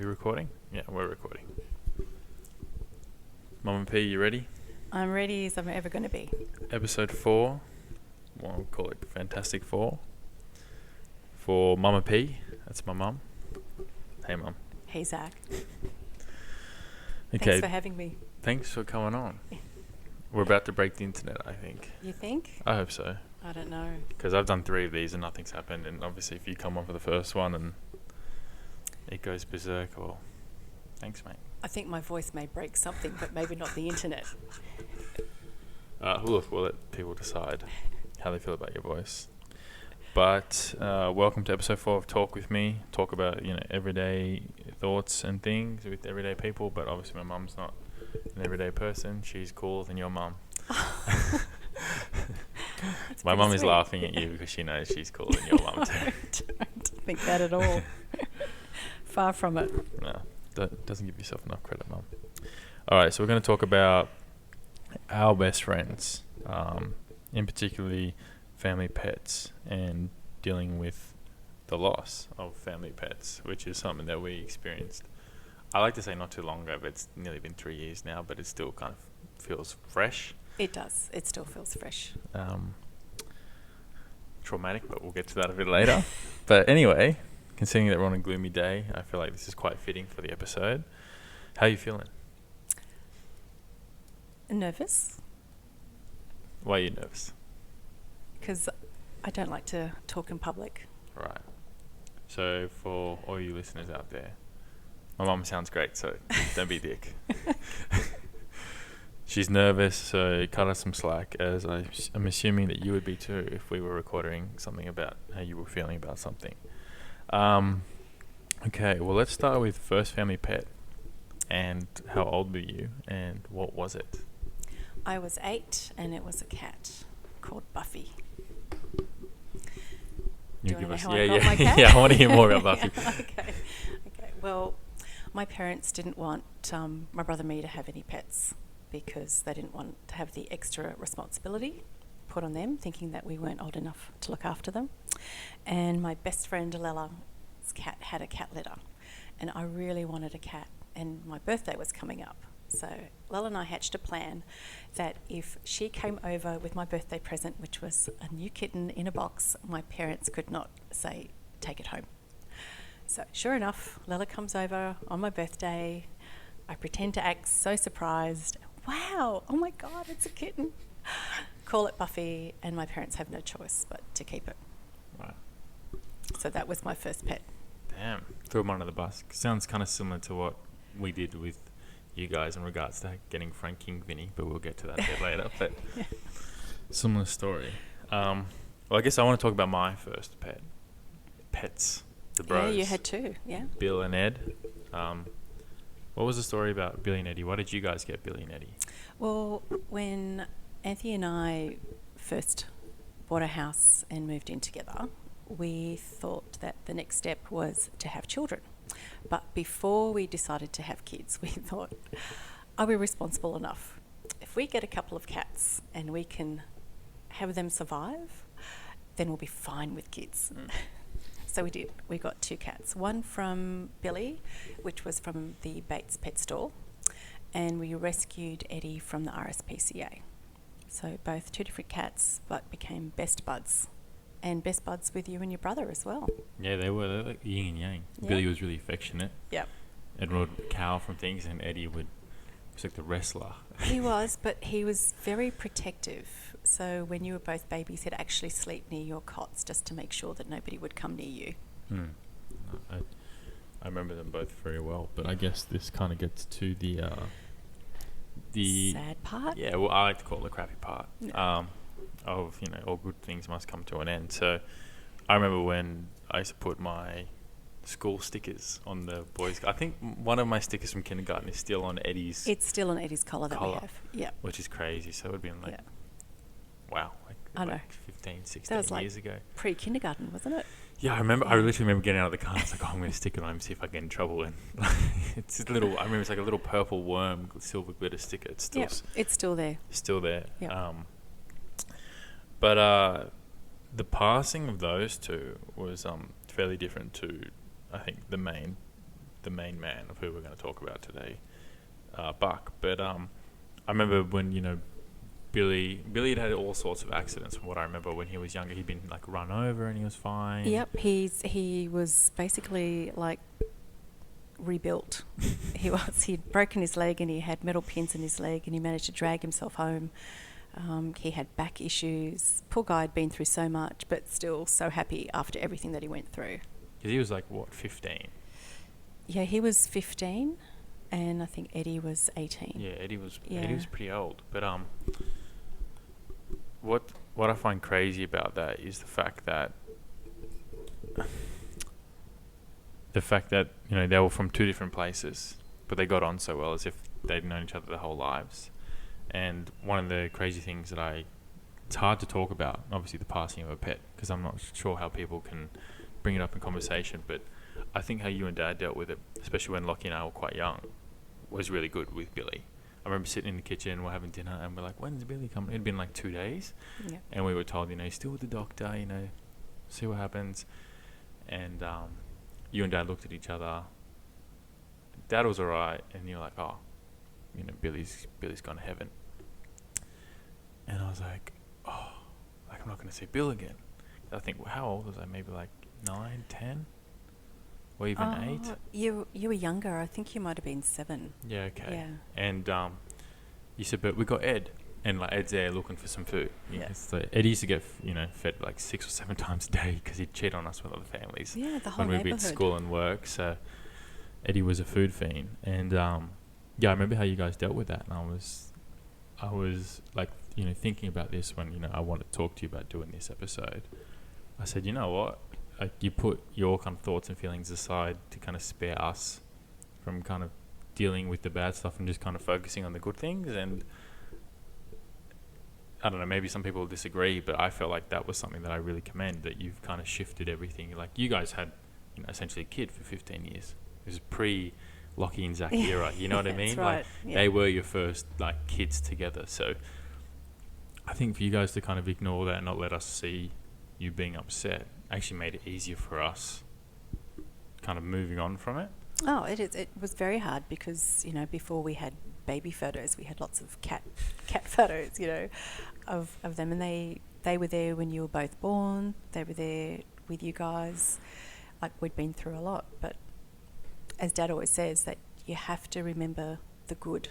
we recording? Yeah, we're recording. Mama P, you ready? I'm ready as I'm ever going to be. Episode 4. We'll call it Fantastic 4. For Mama P, that's my mum. Hey, Mum. Hey, Zach. Okay. Thanks for having me. Thanks for coming on. We're about to break the internet, I think. You think? I hope so. I don't know. Because I've done 3 of these and nothing's happened. And obviously, if you come on for the first one and it goes berserk, well, thanks, mate. I think my voice may break something, but maybe not the internet. We'll let people decide how they feel about your voice. But welcome to episode 4 of Talk With Me. Talk about, everyday thoughts and things with everyday people. But obviously my mum's not an everyday person. She's cooler than your mum. My mum is laughing at you because she knows she's cooler than your mum too. Don't think that at all. Far from it. No, doesn't give yourself enough credit, mum. All right, so we're going to talk about our best friends, in particularly family pets, and dealing with the loss of family pets, which is something that we experienced. I like to say not too long ago, but it's nearly been 3 years now, but it still kind of feels fresh. It does. It still feels fresh. Traumatic, but we'll get to that a bit later. But anyway, considering that we're on a gloomy day, I feel like this is quite fitting for the episode. How are you feeling? Nervous? Why are you nervous? Because I don't like to talk in public. Right. So for all you listeners out there, my mum sounds great, so don't be a dick. She's nervous, so cut us some slack, as I'm assuming that you would be too if we were recording something about how you were feeling about something. Okay, well, let's start with first family pet. And how old were you, and what was it? I was 8, and it was a cat called Buffy. You Do give you us, want to know how I got my yeah, cat? yeah. I want to hear more about Buffy. Okay. Well, my parents didn't want my brother and me to have any pets because they didn't want to have the extra responsibility put on them, thinking that we weren't old enough to look after them. And my best friend Lella's cat had a cat litter, and I really wanted a cat, and my birthday was coming up. So Lella and I hatched a plan that if she came over with my birthday present, which was a new kitten in a box, my parents could not say, take it home. So sure enough, Lella comes over on my birthday. I pretend to act so surprised. Wow, oh my God, it's a kitten. Call it Buffy, and my parents have no choice but to keep it. Right. So that was my first pet. Damn. Threw him under the bus. Sounds kind of similar to what we did with you guys in regards to getting Frank King Vinny, but we'll get to that a bit later. But Yeah. similar story. Well, I guess I want to talk about my first pets, the bros. Yeah, you had two, yeah. Bill and Ed. What was the story about Billy and Eddie? Why did you guys get Billy and Eddie? Well, when Anthony and I first bought a house and moved in together, we thought that the next step was to have children. But before we decided to have kids, we thought, are we responsible enough? If we get a couple of cats and we can have them survive, then we'll be fine with kids. So we did. We got 2 cats. One from Billy, which was from the Bates Pet Store, and we rescued Eddie from the RSPCA. So both 2 different cats, but became best buds. And best buds with you and your brother as well. Yeah, they were like yin and yang. Yeah. Billy was really affectionate. Yep. And would cower from things, and Eddie was like the wrestler. He was, but he was very protective. So when you were both babies, he'd actually sleep near your cots just to make sure that nobody would come near you. I remember them both very well, but I guess this kind of gets to the Sad part? yeah. Well, I like to call it the crappy part. Yeah. Of all good things must come to an end. So I remember when I used to put my school stickers on the boys. I think one of my stickers from kindergarten is still on Eddie's. It's still on Eddie's collar that we Collar. have. Yeah. Which is crazy. So it would have been like, Yeah. wow, I know. 15, 16 That was like years ago. pre-kindergarten, wasn't it? Yeah, I remember. I literally remember getting out of the car. I was like, "Oh, I'm going to stick it on him, see if I get in trouble." And it's a little. I remember it's like a little purple worm, silver glitter sticker. It's still, It's still there. still there. Yeah. But the passing of those two was fairly different to, I think, the main the main man of who we're going to talk about today, Buck. But I remember when, Billy had had all sorts of accidents. From what I remember, when he was younger, he'd been like run over and he was fine. Yep, he was basically like rebuilt. He'd broken his leg and he had metal pins in his leg and he managed to drag himself home. He had back issues. Poor guy had been through so much, but still so happy after everything that he went through. 'Cause he was like, what, 15? Yeah, he was 15 and I think Eddie was 18. Yeah, Eddie was Yeah. pretty old. But what I find crazy about that is the fact that they were from two different places, but they got on so well as if they'd known each other their whole lives. And one of the crazy things that it's hard to talk about, obviously the passing of a pet, because I'm not sure how people can bring it up in conversation, but I think how you and Dad dealt with it, especially when Lockie and I were quite young, was really good with Billy. I remember sitting in the kitchen, we're having dinner, and we're like, when's Billy coming? It'd been like 2 days. Yeah. And we were told, he's still with the doctor, see what happens. And you and Dad looked at each other. Dad was alright, and you're like, oh, Billy's gone to heaven. And I was like, oh, I'm not going to see Bill again. I think, well, how old was I? Maybe like 9, 10? Or even 8? You were younger. I think you might have been 7. Yeah, okay. Yeah. And you said, but we got Ed. And like Ed's there looking for some food. Yeah. So Ed used to get, fed like 6 or 7 times a day because he'd cheat on us with other families. Yeah, the whole when we'd neighbourhood. be at school and work. So Eddie was a food fiend. And I remember how you guys dealt with that. And I was like, thinking about this when, I wanted to talk to you about doing this episode. I said, you know what? Like, you put your kind of thoughts and feelings aside to kind of spare us from kind of dealing with the bad stuff and just kind of focusing on the good things. And I don't know, maybe some people disagree, but I felt like that was something that I really commend, that you've kind of shifted everything. Like, you guys had, essentially a kid for 15 years. It was pre Lockie and Zach era, you know what I mean? That's right. Like, Yeah. they were your first, like, kids together. So I think for you guys to kind of ignore that and not let us see you being upset actually made it easier for us kind of moving on from it. Oh, it was very hard because, before we had baby photos, we had lots of cat photos, of them. And they were there when you were both born. They were there with you guys. Like, we'd been through a lot. But as Dad always says, that you have to remember the good,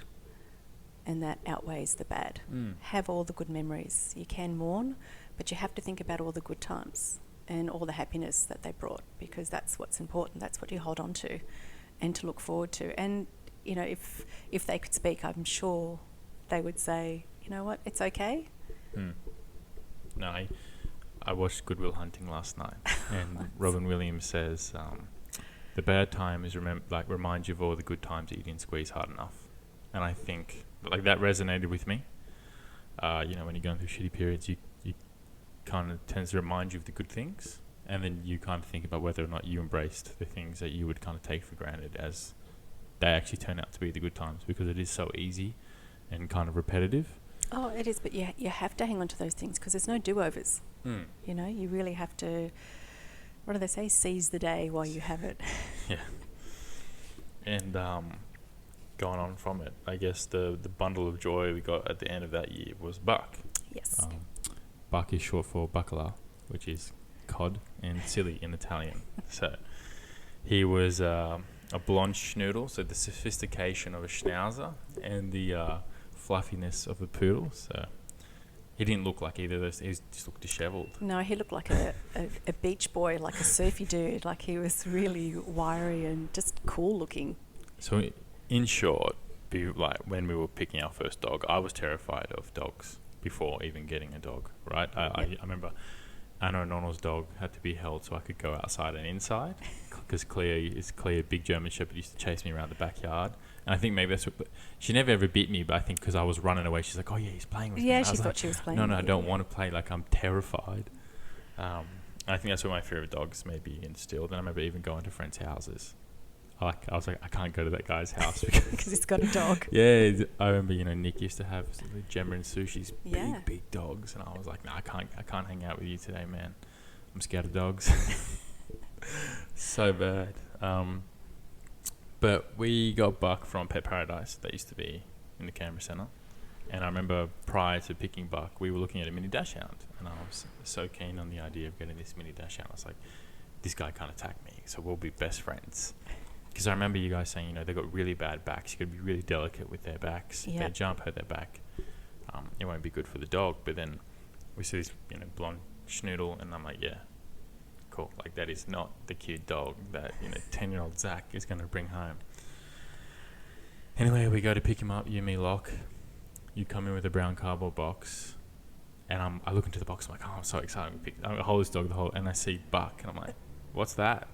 and that outweighs the bad. Have all the good memories. You can mourn, but you have to think about all the good times and all the happiness that they brought, because that's what's important. That's what you hold on to and to look forward to. And, if they could speak, I'm sure they would say, you know what, it's okay. No, I watched Good Will Hunting last night, and Robin Williams says, the bad times remind you of all the good times that you didn't squeeze hard enough. And I think like that resonated with me. When you're going through shitty periods, you kind of tends to remind you of the good things, and then you kind of think about whether or not you embraced the things that you would kind of take for granted as they actually turn out to be the good times, because it is so easy and kind of repetitive. Oh, it is, but you have to hang on to those things because there's no do-overs. You really have to, what do they say, seize the day while you have it. Yeah. And going on from it, I guess the bundle of joy we got at the end of that year was Buck. Yes. Buck is short for bacala, which is cod, and silly in Italian. So he was a blonde schnoodle, so the sophistication of a schnauzer and the fluffiness of a poodle. So he didn't look like either of those. He just looked disheveled. No, he looked like a beach boy, like a surfy dude. Like, he was really wiry and just cool looking. So in short, when we were picking our first dog, I was terrified of dogs before even getting a dog, right? I remember Anna and Ronald's dog had to be held so I could go outside and inside, because Clea, big German Shepherd, used to chase me around the backyard. And I think maybe that's what... She never ever bit me, but I think because I was running away, she's like, oh yeah, he's playing with me. Yeah, she thought she was playing No, with I you, don't yeah. want to play. Like, I'm terrified. I think that's where my fear of dogs maybe instilled. And I remember even going to friends' houses. I was like, I can't go to that guy's house because he's got a dog. Yeah, I remember, Nick used to have Gemma and Sushi's Yeah. big dogs, and I was like, no, I can't hang out with you today, man. I'm scared of dogs. So bad. But we got Buck from Pet Paradise that used to be in the Canberra Centre. And I remember prior to picking Buck, we were looking at a mini dachshund. And I was so keen on the idea of getting this mini dachshund. I was like, this guy can't attack me, so we'll be best friends. Because I remember you guys saying, you know, they've got really bad backs. You got to be really delicate with their backs. If Yeah. they jump, hurt their back, it won't be good for the dog. But then we see this, you know, blonde schnoodle, and I'm like, yeah, cool. Like, that is not the cute dog that, you know, 10-year-old Zach is going to bring home. Anyway, we go to pick him up, you, me, Locke. You come in with a brown cardboard box, and I look into the box. I'm like, oh, I'm so excited. I'm gonna hold this dog and I see Buck, and I'm like, what's that?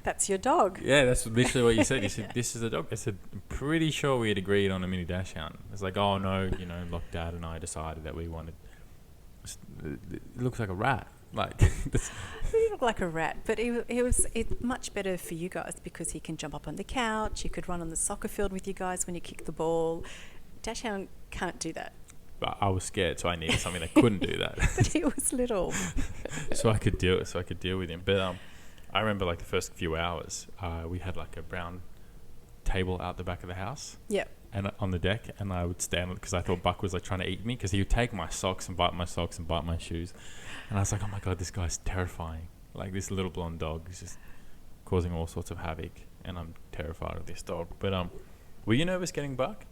That's your dog. Yeah, that's literally what you said. You said, this is a dog. I said, I'm pretty sure we had agreed on a mini dachshund. It's like, oh no, you know, Locke, Dad and I decided that we wanted. It looks like a rat. Like, He looked like a rat, but it's much better for you guys because he can jump up on the couch. You could run on the soccer field with you guys when you kick the ball. Dachshund can't do that. but I was scared, so I needed something that couldn't do that. But he was little. so I could deal with him. But I remember like the first few hours, we had like a brown table out the back of the house. Yep. And on the deck, and I would stand on it because I thought Buck was like trying to eat me because he would take my socks and bite my socks and bite my shoes, and I was like, oh my god, this guy's terrifying. Like, this little blonde dog is just causing all sorts of havoc, and I'm terrified of this dog. But were you nervous getting Buck?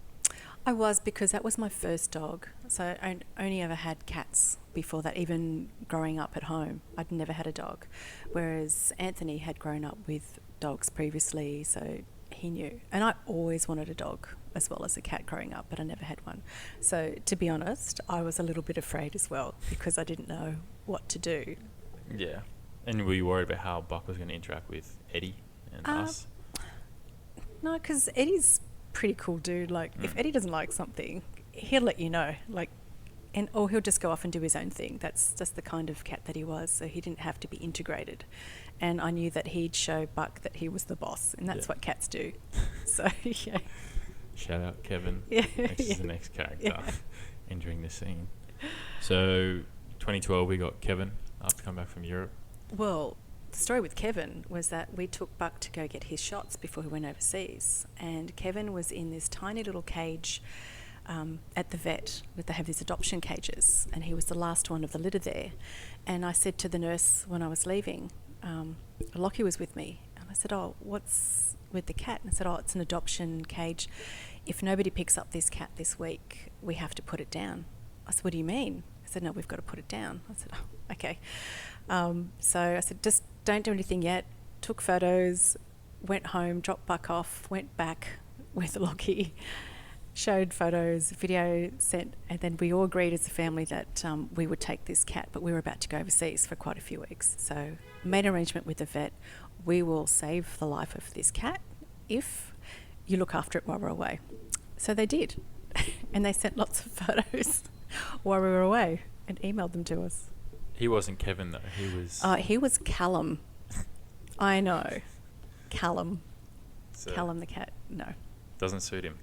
I was, because that was my first dog. So I only ever had cats before that, even growing up at home. I'd never had a dog. Whereas Anthony had grown up with dogs previously, so he knew. And I always wanted a dog as well as a cat growing up, but I never had one. So to be honest, I was a little bit afraid as well because I didn't know what to do. Yeah. And were you worried about how Buck was going to interact with Eddie and us? No, because Eddie's pretty cool dude. Like, if Eddie doesn't like something, he'll let you know. Like, or he'll just go off and do his own thing. That's just the kind of cat that he was. So he didn't have to be integrated. And I knew that he'd show Buck that he was the boss, and that's what cats do. So yeah. Shout out Kevin. Yeah. Which is the next character entering the scene. So 2012, we got Kevin after coming back from Europe. Well, the story with Kevin was that we took Buck to go get his shots before he went overseas, and Kevin was in this tiny little cage at the vet where they have these adoption cages, and he was the last one of the litter there. And I said to the nurse when I was leaving, Lockie was with me, and I said, oh, what's with the cat? And I said, oh, it's an adoption cage. If nobody picks up this cat this week, we have to put it down. I said, what do you mean? I said, no, we've got to put it down. I said, oh, okay. So I said, just don't do anything yet. Took photos, went home, dropped Buck off, went back with Lockie, showed photos, video sent, and then we all agreed as a family that we would take this cat, but we were about to go overseas for quite a few weeks. So made an arrangement with the vet. We will save the life of this cat if you look after it while we're away. So they did. And they sent lots of photos while we were away and emailed them to us. He wasn't Kevin, though. He was Callum. I know. Callum. So Callum the cat. No. doesn't suit him.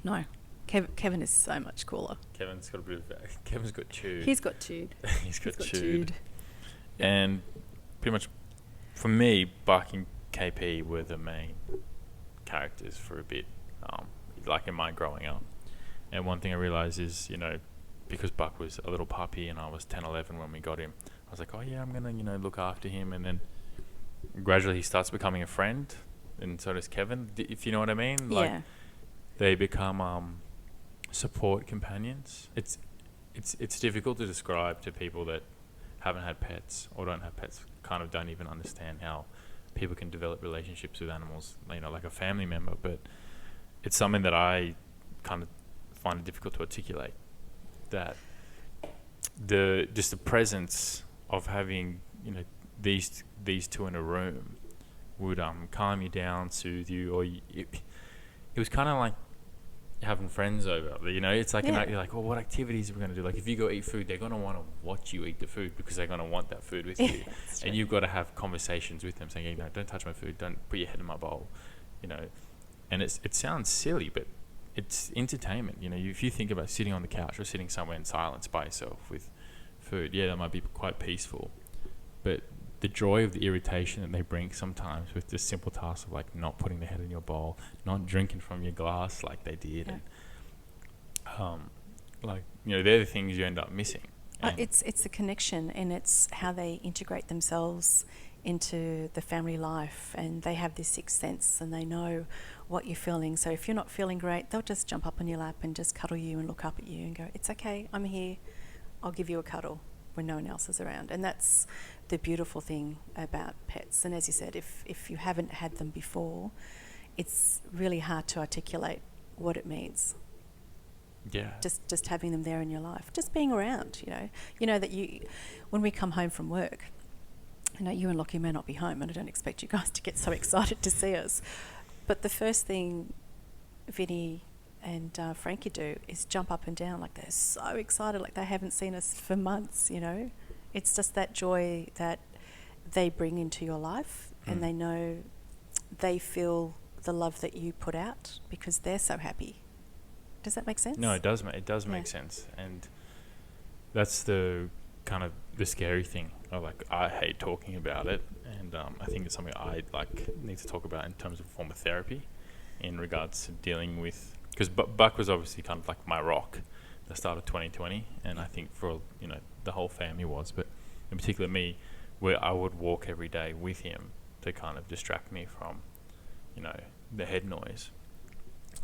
No. Kevin is so much cooler. Kevin's got Kevin's got chewed. He's got chewed. He's got chewed. And pretty much, for me, Buck and KP were the main characters for a bit, like in my growing up. And one thing I realised is, you know, because Buck was a little puppy and I was 10, 11 when we got him, I was like, oh yeah, I'm going to, you know, look after him. And then gradually he starts becoming a friend, and so does Kevin, if you know what I mean. Like, Yeah. they become support companions. It's difficult to describe to people that haven't had pets or don't have pets, kind of don't even understand how people can develop relationships with animals, you know, like a family member. But it's something that I kind of find it difficult to articulate, that the presence of having, you know, these two in a room would calm you down, soothe you, or it was kind of like having friends over, you know. It's like you're like, well, what activities are we going to do? Like, if you go eat food, they're going to want to watch you eat the food because they're going to want that food with you. And you've got to have conversations with them saying, you know, don't touch my food, don't put your head in my bowl, you know. And it sounds silly, but it's entertainment, you know. If you think about sitting on the couch or sitting somewhere in silence by yourself with food, yeah, that might be quite peaceful, but the joy of the irritation that they bring sometimes with just simple tasks of like not putting the head in your bowl, not drinking from your glass like they did, Yeah. and like, you know, they're the things you end up missing. And It's the connection, and it's how they integrate themselves into the family life, and they have this sixth sense and they know what you're feeling. So if you're not feeling great, they'll just jump up on your lap and just cuddle you and look up at you and go, "It's okay, I'm here, I'll give you a cuddle," when no one else is around. And that's the beautiful thing about pets. And as you said, if you haven't had them before, it's really hard to articulate what it means. yeah, Just having them there in your life, just being around, you know that when we come home from work, you and Lockie may not be home, and I don't expect you guys to get so excited to see us, but the first thing Vinny and Frankie do is jump up and down like they're so excited, like they haven't seen us for months. It's just that joy that they bring into your life, and they know they feel the love that you put out because they're so happy. Does that make sense? no, it does make sense, and that's the kind of the scary thing. I hate talking about it, and I think it's something I need to talk about in terms of a form of therapy, in regards to dealing with, because Buck was obviously kind of like my rock at the start of 2020, and I think for the whole family was, but in particular me, where I would walk every day with him to kind of distract me from the head noise,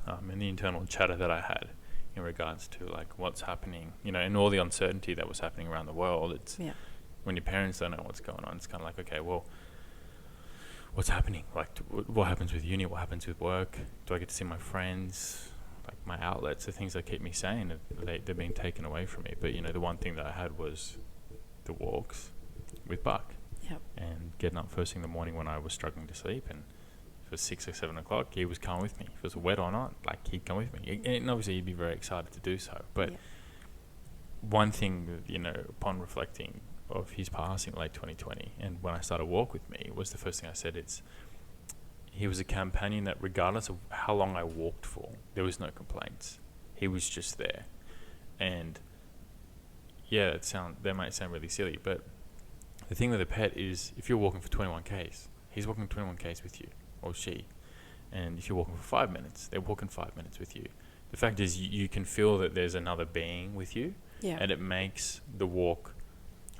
and the internal chatter that I had in regards to like what's happening, and all the uncertainty that was happening around the world. It's when your parents don't know what's going on, it's kind of like, okay, well, what's happening? Like, what happens with uni? What happens with work? Do I get to see my friends? Like, my outlets, the things that keep me sane, they're being taken away from me. But, the one thing that I had was the walks with Buck. Yep. And getting up first thing in the morning when I was struggling to sleep, and if it was 6 or 7 o'clock, he was coming with me. If it was wet or not, like, he'd come with me. And obviously he'd be very excited to do so. But one thing, upon reflecting of his passing late 2020, and when I started Walk With Me, was the first thing I said, he was a companion that regardless of how long I walked for, there was no complaints. He was just there. And yeah, that might sound really silly, but the thing with a pet is, if you're walking for 21 Ks, he's walking 21 Ks with you, or she. And if you're walking for 5 minutes, they're walking 5 minutes with you. The fact is, you can feel that there's another being with you, and it makes the walk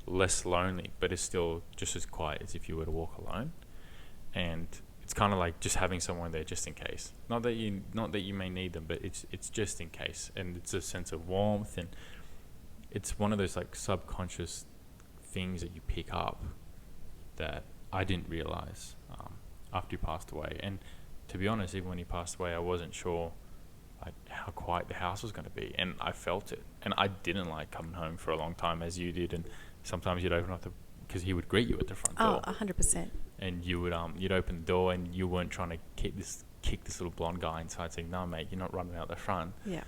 less lonely, but it's still just as quiet as if you were to walk alone. And it's kind of like just having someone there just in case. Not that you may need them, but it's just in case. And it's a sense of warmth, and it's one of those like subconscious things that you pick up that I didn't realize after he passed away. And to be honest, even when he passed away, I wasn't sure like how quiet the house was going to be, and I felt it. And I didn't like coming home for a long time, as you did, and sometimes you'd open up because he would greet you at the front door. 100%. And you would you'd open the door, and you weren't trying to kick this little blonde guy inside, saying, "No, mate, you're not running out the front." Yeah.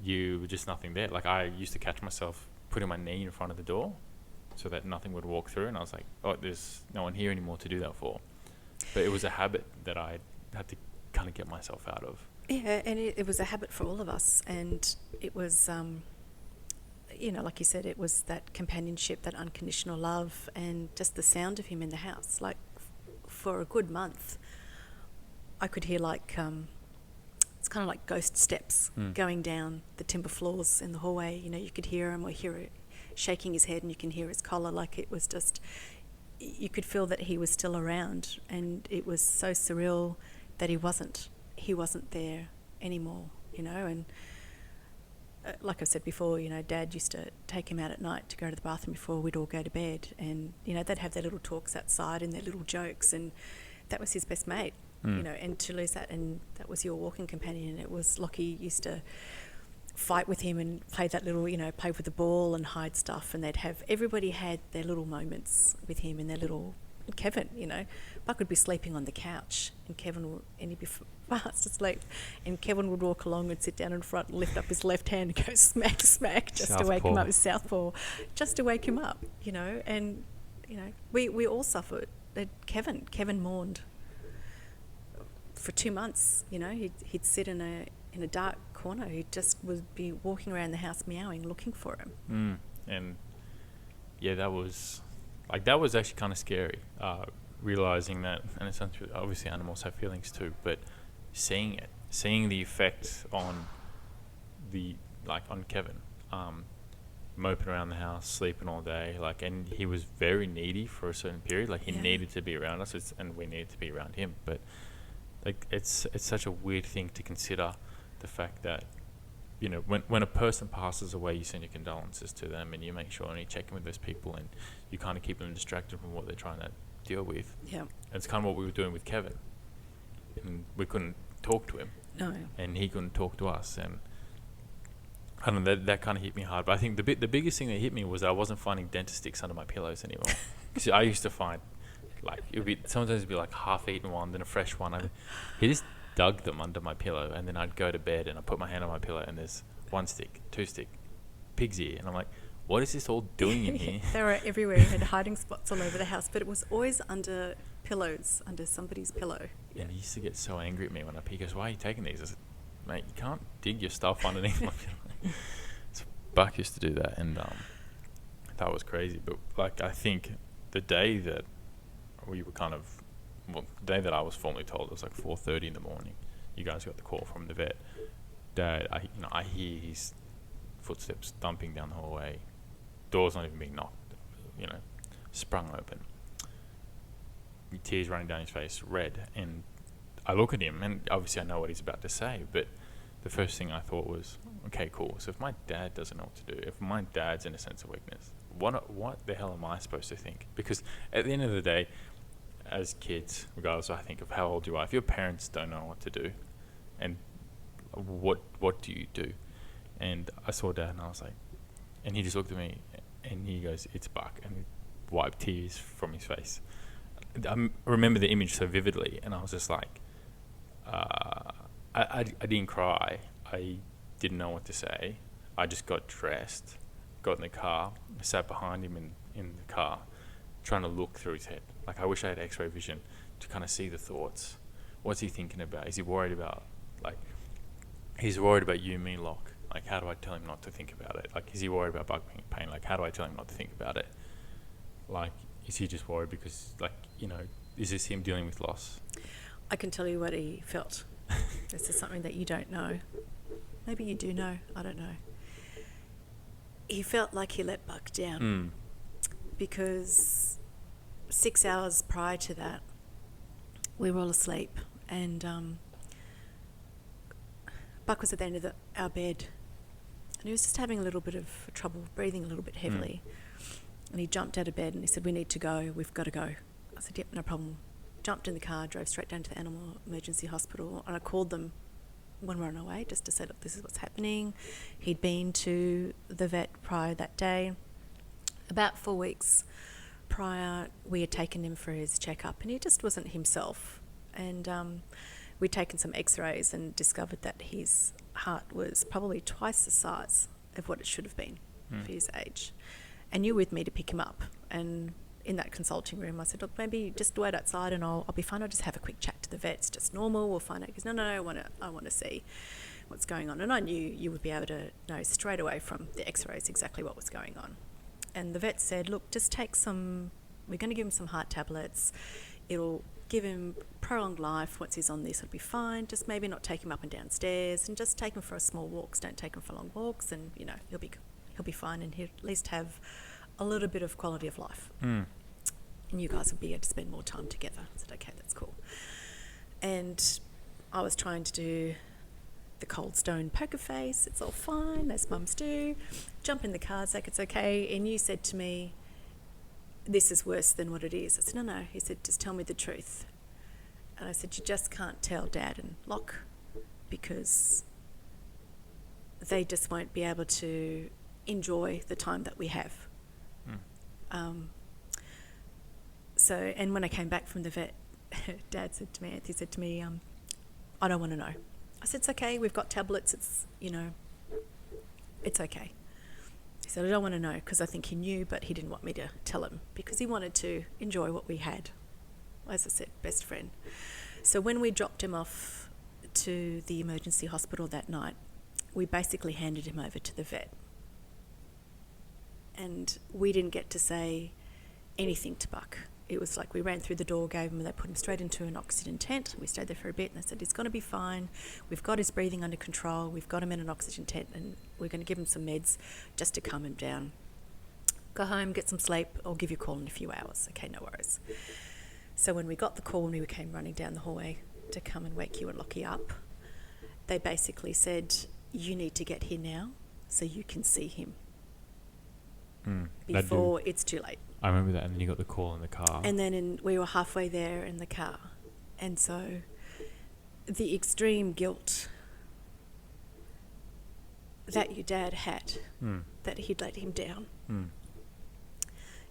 You were just nothing there. Like, I used to catch myself putting my knee in front of the door so that nothing would walk through, and I was like, "Oh, there's no one here anymore to do that for." But it was a habit that I had to kind of get myself out of. Yeah, and it was a habit for all of us, and it was, like you said, it was that companionship, that unconditional love, and just the sound of him in the house. Like, for a good month, I could hear like, it's kind of like ghost steps going down the timber floors in the hallway. You could hear him, or hear it shaking his head, and you can hear his collar. Like, it was just, you could feel that he was still around, and it was so surreal that he wasn't there anymore, and like I said before, Dad used to take him out at night to go to the bathroom before we'd all go to bed, and they'd have their little talks outside and their little jokes, and that was his best mate, and to lose that, and that was your walking companion. It was Lockie used to fight with him and play that little, play with the ball and hide stuff, and everybody had their little moments with him and their little. And Kevin, Buck would be sleeping on the couch, and he'd be fast asleep, and Kevin would walk along and sit down in front and lift up his left hand and go smack, smack, just to wake him up, with southpaw, just to wake him up, and, we all suffered. Kevin mourned for 2 months, he'd sit in a dark corner. He just would be walking around the house meowing, looking for him. And yeah, that was like that was actually kind of scary, realizing that, and it's obviously animals have feelings too, but seeing the effect on on Kevin, moping around the house, sleeping all day, and he was very needy for a certain period. Like he needed to be around us, and we needed to be around him. But it's such a weird thing to consider, the fact that, when a person passes away, you send your condolences to them, and you make sure and you check in with those people, and you kind of keep them distracted from what they're trying to deal with. Yeah. It's kind of what we were doing with Kevin, and we couldn't talk to him. No. And he couldn't talk to us, and I don't know, that kind of hit me hard. But I think the biggest thing that hit me was that I wasn't finding dentist sticks under my pillows anymore. Because I used to find, sometimes it'd be like half-eaten one, then a fresh one. He just dug them under my pillow, and then I'd go to bed and I put my hand on my pillow, and there's 1 stick, 2 stick, pig's ear, and I'm like, what is this all doing in here? They were everywhere. You had hiding spots all over the house, but it was always under pillows, under somebody's pillow. And he used to get so angry at me when he goes, why are you taking these? I said, mate, you can't dig your stuff underneath my pillow. So Buck used to do that, and that was crazy. But I think the day that we were the day that I was formally told, it was 4:30 in the morning. You guys got the call from the vet. Dad, I hear his footsteps thumping down the hallway. Door's not even being knocked. Sprung open. Tears running down his face, red. And I look at him, and obviously I know what he's about to say, but the first thing I thought was, okay, cool. So if my dad doesn't know what to do, if my dad's in a sense of weakness, what the hell am I supposed to think? Because at the end of the day, as kids, regardless, I think of how old you are, if your parents don't know what to do, and what do you do? And I saw Dad, and I was like, and he just looked at me, and he goes, it's Buck, and he wiped tears from his face. I remember the image so vividly, and I was just like, I didn't cry. I didn't know what to say. I just got dressed, got in the car, sat behind him in the car, trying to look through his head. I wish I had X-ray vision to kind of see the thoughts. What's he thinking about? Is he worried about, he's worried about you, me, Locke. How do I tell him not to think about it? Is he worried about Buck being in pain? How do I tell him not to think about it? Is he just worried because, is this him dealing with loss? I can tell you what he felt. This is something that you don't know. Maybe you do know. I don't know. He felt like he let Buck down because 6 hours prior to that, we were all asleep, and Buck was at the end of our bed, and he was just having a little bit of trouble breathing a little bit heavily. And he jumped out of bed and he said, we need to go, we've got to go. I said, yep, no problem. Jumped in the car, drove straight down to the animal emergency hospital, and I called them when we were on our way just to say, look, this is what's happening. He'd been to the vet prior that day. About 4 weeks prior, we had taken him for his checkup, and he just wasn't himself. And we'd taken some x-rays and discovered that his heart was probably twice the size of what it should have been for his age. And you were with me to pick him up. And in that consulting room, I said, look, maybe just wait outside and I'll be fine. I'll just have a quick chat to the vet. It's just normal. We'll find out. He goes, no, I want to see what's going on. And I knew you would be able to know straight away from the x-rays exactly what was going on. And the vet said, look, just take we're going to give him some heart tablets. It'll give him prolonged life. Once he's on this, it'll be fine. Just maybe not take him up and down stairs, and just take him for small walks. Don't take him for long walks, and he'll be fine, and he'll at least have a little bit of quality of life. And you guys will be able to spend more time together. I said, okay, that's cool. And I was trying to do the cold stone poker face. It's all fine, as mums do. Jump in the car, say it's okay. And you said to me, this is worse than what it is. I said, no. He said, just tell me the truth. And I said, you just can't tell Dad and Locke because they just won't be able to enjoy the time that we have. And when I came back from the vet, Dad said to me, Anthony said to me, I don't want to know. I said, it's okay, we've got tablets, it's okay. He said, I don't want to know, because I think he knew, but he didn't want me to tell him, because he wanted to enjoy what we had. As I said, best friend. So when we dropped him off to the emergency hospital that night, we basically handed him over to the vet. And we didn't get to say anything to Buck. It was like we ran through the door, gave him, and they put him straight into an oxygen tent. We stayed there for a bit, and they said, he's going to be fine. We've got his breathing under control. We've got him in an oxygen tent, and we're going to give him some meds just to calm him down. Go home, get some sleep. I'll give you a call in a few hours. Okay, no worries. So when we got the call and we came running down the hallway to come and wake you and lock you up, they basically said, you need to get here now so you can see him before it's too late. I remember that, and then you got the call in the car. And then we were halfway there in the car. And so the extreme guilt that your dad had, that he'd let him down,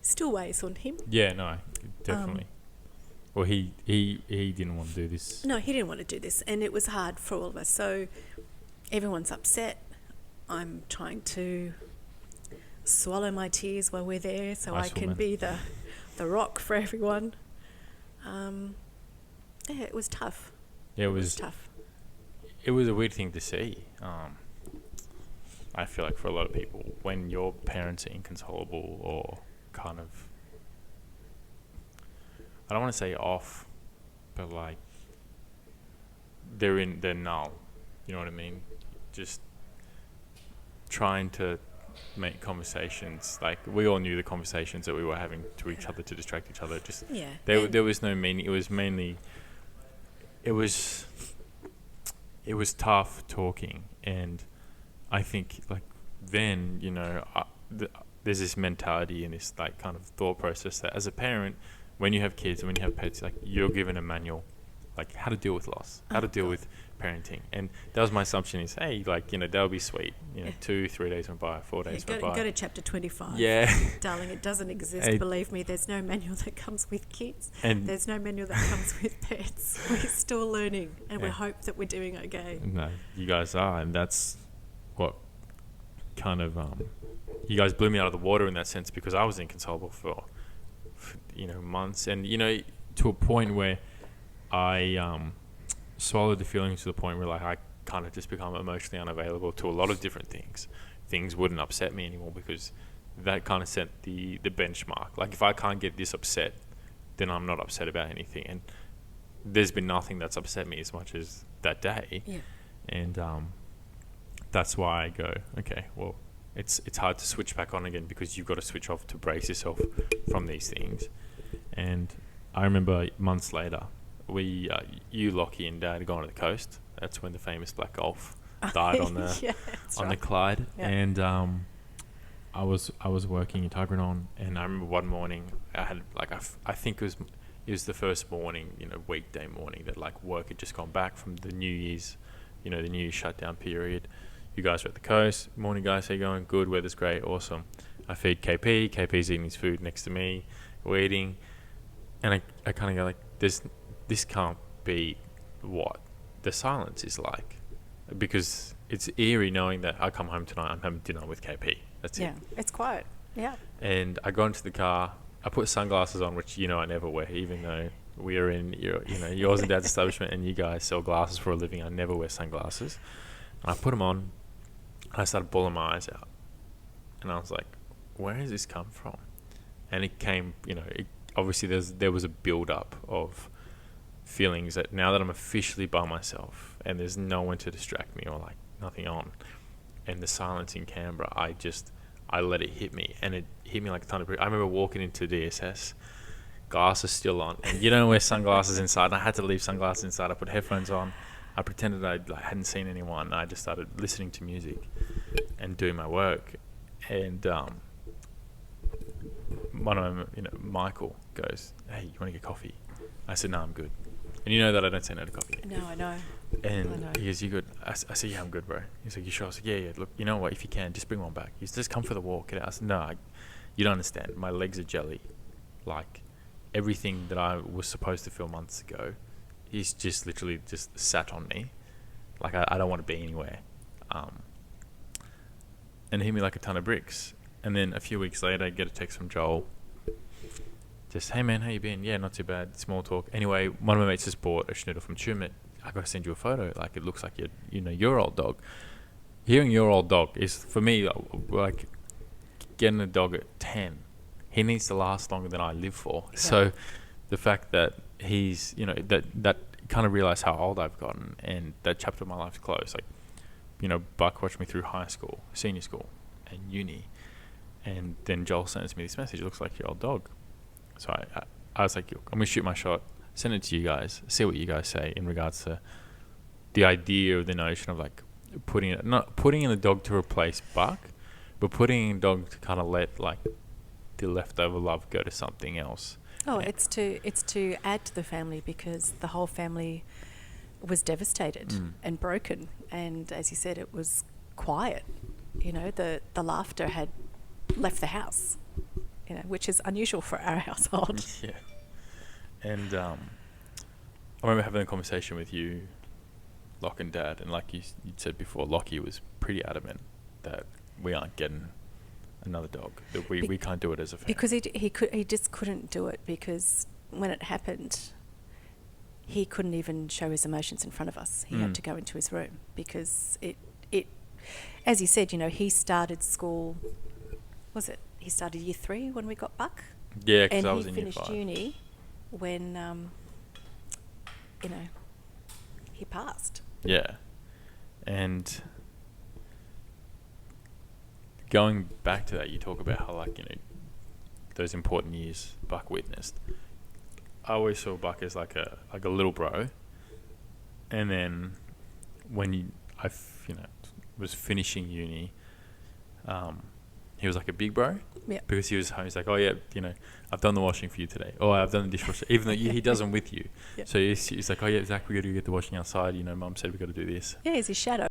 still weighs on him. Yeah, no, definitely. Well, he didn't want to do this. No, he didn't want to do this. And it was hard for all of us. So everyone's upset. I'm trying to swallow my tears while we're there so I can be the rock for everyone. Yeah, it was tough. Yeah, it was tough. It was a weird thing to see. I feel like for a lot of people, when your parents are inconsolable or kind of, I don't want to say off, but like they're null. You know what I mean? Just trying to make conversations, like we all knew the conversations that we were having to each other to distract each other. Just there was no meaning. It was mainly, it was tough talking, and I think like then there's this mentality and this like kind of thought process that as a parent, when you have kids and when you have pets, like you're given a manual, like how to deal with loss, how to deal with parenting. And that was my assumption is, hey, like, that'll be sweet. 2-3 days went by, 4 days went by. Go to chapter 25. Yeah. Darling, it doesn't exist. Believe me, there's no manual that comes with kids. And there's no manual that comes with pets. We're still learning, and we hope that we're doing okay. No, you guys are, and that's what kind of, you guys blew me out of the water in that sense, because I was inconsolable for months. And, to a point where I swallowed the feelings to the point where like I kind of just become emotionally unavailable to a lot of different things. Things wouldn't upset me anymore because that kind of set the benchmark. Like if I can't get this upset, then I'm not upset about anything. And there's been nothing that's upset me as much as that day. Yeah. And that's why I go, okay, well, it's hard to switch back on again because you've got to switch off to brace yourself from these things. And I remember months later, you, Lockie, and Dad had gone to the coast. That's when the famous black Golf died on the the Clyde. Yeah. And I was working in Tuggeranong, and I remember one morning I had like I think it was the first morning, weekday morning that like work had just gone back from the New Year's, the New Year's shutdown period. You guys are at the coast. Morning, guys. How you going? Good. Weather's great. Awesome. I feed KP. KP's eating his food next to me. We're eating, and I kind of go like, this can't be what the silence is like, because it's eerie knowing that I come home tonight, I'm having dinner with KP. That's it. Yeah, it's quiet. Yeah. And I got into the car. I put sunglasses on, which I never wear, even though we are in yours and Dad's establishment, and you guys sell glasses for a living. I never wear sunglasses. And I put them on, and I started bawling my eyes out, and I was like, where has this come from? And it came, obviously there was a build up of feelings that now that I'm officially by myself and there's no one to distract me or like nothing on, and the silence in Canberra, I let it hit me, and it hit me like a ton of bricks. I remember walking into DSS, glasses still on, and you don't wear sunglasses inside, and I had to leave sunglasses inside. I put headphones on, I pretended I hadn't seen anyone, and I just started listening to music and doing my work. And one of them, Michael goes, hey, you want to get coffee? I said, no, I'm good. And you know that I don't say no to coffee. No, I know. And he goes, you good? I said, yeah, I'm good, bro. He's like, you sure? I said, yeah. Look, you know what? If you can, just bring one back. He said, just come for the walk. Get out. I said, no, you don't understand. My legs are jelly. Like, everything that I was supposed to feel months ago, he's just literally just sat on me. Like, I don't want to be anywhere. And it hit me like a ton of bricks. And then a few weeks later, I get a text from Joel. Just, hey man, how you been? Yeah, not too bad. Small talk. Anyway, one of my mates just bought a schnoodle from Tumut. I got to send you a photo. Like, it looks like your old dog. Hearing your old dog is, for me, like getting a dog at 10. he needs to last longer than I live for. Yeah. So the fact that he's, you know, that kind of realize how old I've gotten and that chapter of my life's closed. Like, you know, Buck watched me through high school, senior school, and uni. And then Joel sends me this message, "It looks like your old dog." So I was like, I'm going to shoot my shot, send it to you guys, see what you guys say in regards to the idea of the notion of like not putting in a dog to replace Buck, but putting in a dog to kind of let like the leftover love go to something else. Oh, Yeah. it's to add to the family, because the whole family was devastated and broken, and as you said, it was quiet. You know, the laughter had left the house, you know, which is unusual for our household. Yeah. And I remember having a conversation with you, Locke and Dad, and like you'd said before, Lockie was pretty adamant that we aren't getting another dog, that we can't do it as a family. Because he just couldn't do it, because when it happened, he couldn't even show his emotions in front of us. He had to go into his room, because it as you said, you know, he started school, he started year 3 when we got Buck? Yeah, because And I was he in year finished 5. uni when, you know, he passed. Yeah. And going back to that, you talk about how, like, you know, those important years Buck witnessed. I always saw Buck as like a little bro. And then when was finishing uni, he was like a big bro. Yeah. Because he was home. He's like, "Oh yeah, you know, I've done the washing for you today. Oh, I've done the dishwasher." Even though he does them with you. Yeah. So he's like, "Oh yeah, Zach, we got to get the washing outside. You know, Mum said we got to do this." Yeah, he's his shadow.